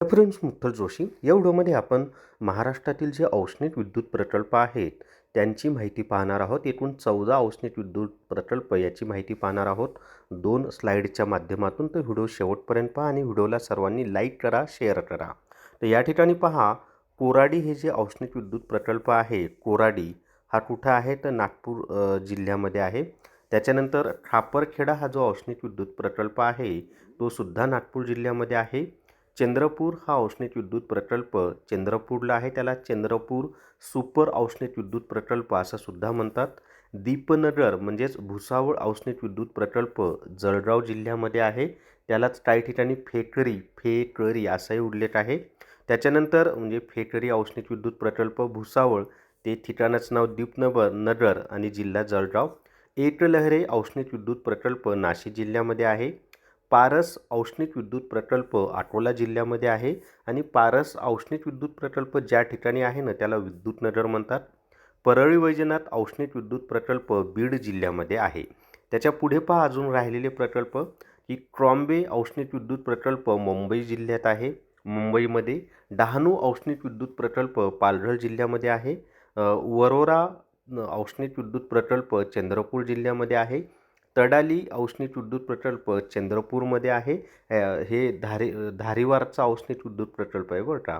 Friends, मुक्तल Joshi या व्हिडिओमध्ये आपण महाराष्ट्रातील जे औष्णिक विद्युत प्रकल्प आहेत त्यांची माहिती पाहणार आहोत। एकूण 14 औष्णिक विद्युत प्रकल्प याची माहिती पाहणार आहोत 2 स्लाइडच्या माध्यमातून। तर व्हिडिओ शेवटपर्यंत पहा आणि व्हिडिओला सर्वांनी लाईक करा, शेअर करा। तर या ठिकाणी पहा, कोराडी हे जे औष्णिक विद्युत प्रकल्प आहे, कोराडी हा कुठे आहे तर नागपूर जिल्ह्यामध्ये आहे। त्याच्यानंतर खापरखेडा हा जो औष्णिक विद्युत प्रकल्प आहे तो सुद्धा नागपूर जिल्ह्यामध्ये आहे। चंद्रपूर हा औष्णिक विद्युत प्रकल्प चंद्रपूरला आहे, त्याला चंद्रपूर सुपर औष्णिक विद्युत प्रकल्प असं सुद्धा म्हणतात। दीपनगर म्हणजेच भुसावळ औष्णिक विद्युत प्रकल्प जळगाव जिल्ह्यामध्ये आहे, त्यालाच काही ठिकाणी फेकरी असाही उल्लेख आहे। त्याच्यानंतर म्हणजे फेकरी औष्णिक विद्युत प्रकल्प भुसावळ, ते ठिकाणाचं नाव दीपनगर आणि जिल्हा जळगाव। एकलहरे औष्णिक विद्युत प्रकल्प नाशिक जिल्ह्यामध्ये आहे। पारस औष्णिक विद्युत प्रकल्प अकोला जिल्ह्यामध्ये आहे आणि पारस औष्णिक विद्युत प्रकल्प ज्या ठिकाणी आहे ना त्याला विद्युतनगर म्हणतात। परळी वैजनाथ औष्णिक विद्युत प्रकल्प बीड जिल्ह्यामध्ये आहे। त्याच्या पुढे पहा अजून राहिलेले प्रकल्प की ट्रॉम्बे औष्णिक विद्युत प्रकल्प मुंबई जिल्ह्यात आहे, मुंबईमध्ये। डहाणू औष्णिक विद्युत प्रकल्प पालघर जिल्ह्यामध्ये आहे। वरोरा औष्णिक विद्युत प्रकल्प चंद्रपूर जिल्ह्यामध्ये आहे। तडाली औष्णिक विद्युत प्रकल्प चंद्रपूरमध्ये आहे। हे धारीवारचा औष्णिक विद्युत प्रकल्प आहे बरं का।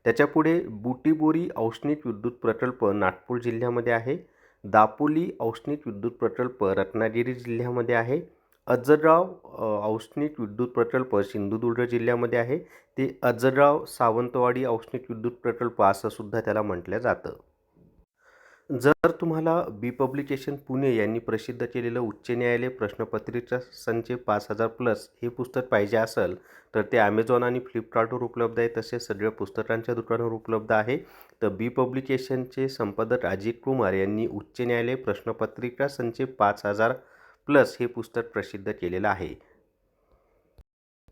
त्याच्यापुढे बुटीबोरी औष्णिक विद्युत प्रकल्प नागपूर जिल्ह्यामध्ये आहे। दापोली औष्णिक विद्युत प्रकल्प रत्नागिरी जिल्ह्यामध्ये आहे। अजगाव औष्णिक विद्युत प्रकल्प सिंधुदुर्ग जिल्ह्यामध्ये आहे। ते अजगाव सावंतवाडी औष्णिक विद्युत प्रकल्प असं सुद्धा त्याला म्हटलं जातं। जर तुम्हाला बी पब्लिकेशन पुणे यांनी प्रसिद्ध केलेलं उच्च न्यायालय प्रश्नपत्रिका संच 5000+ हे पुस्तक पाहिजे असेल तर ते ॲमेझॉन आणि फ्लिपकार्टवर उपलब्ध आहे, तसेच सगळ्या पुस्तकांच्या दुकानावर उपलब्ध आहे। तर बी पब्लिकेशनचे संपादक अजित कुमार यांनी उच्च न्यायालय प्रश्नपत्रिका संच 5000+ हे पुस्तक प्रसिद्ध केलेलं आहे।